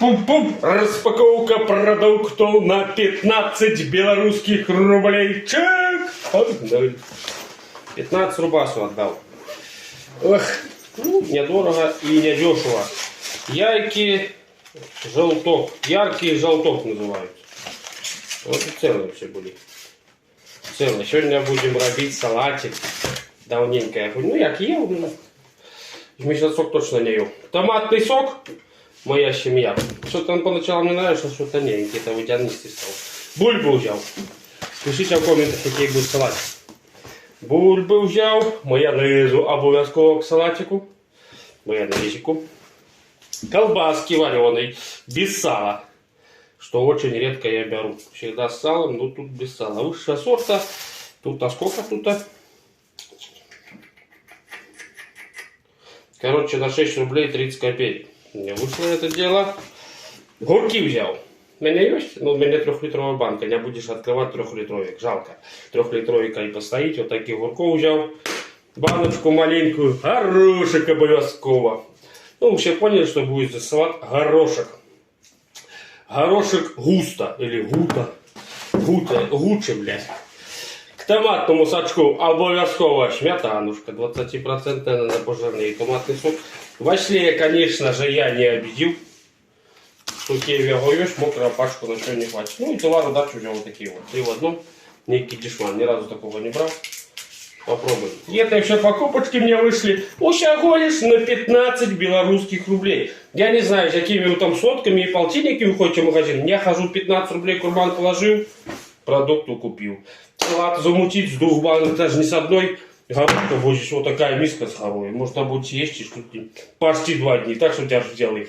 Пум-пум-пум. Распаковка продуктов на 15 белорусских рублей. Чек. Погнали. 15 рубасов отдал. Ох, ну, недорого и недешево. Яйки, желток. Яркий желток называют. Вот и целые все были. Целые. Сегодня будем робить салатик. Давненько я говорю, ну як ел, месяцок точно не ел. Томатный сок. Моя семья. Что-то он поначалу мне нравится, что-то не. Где-то водянистый стал. Бульбу взял. Пишите в комментах, какие будут салаты. Бульбу взял. Майонезу обов'язково к салатику. Майонезику. Колбаски вареной. Без сала. Что очень редко я беру. Всегда с салом, но тут без сала. Высшего сорта. Тут а сколько тут-то? Короче, на 6 рублей 30 копеек. Мне вышло это дело. Гурки взял. У меня есть? Ну, у меня 3-литровая банка. Не будешь открывать 3-литровик. Жалко. 3-литровика и постоит. Вот таких гурков взял. Баночку маленькую. Горошек обовязково. Ну, все поняли, что будет за салат. Горошек. Горошек густо. Или гута. Гуче, блядь. К томатному сачку обов'язково сметанушка. 20% на пожирнее. Томатный сок. Васле, конечно же, я не обидел. Что тебе говоришь, мокрую пачку на что не хватит. Ну и товар удачу взял вот такие вот. 3 в одном. Некий дешман. Ни разу такого не брал. Попробуем. И это все покупочки мне вышли. Всего лишь на 15 белорусских рублей. Я не знаю, с какими вы там сотками и полтинниками ходите в магазин. Я хожу 15 рублей курбан положил. Продукту купил. Салат замутить с 2 банок, даже не с одной. Горошка возишь, вот такая миска с горой. Можно будет съесть почти 2 дня. Так что у тебя же взял их.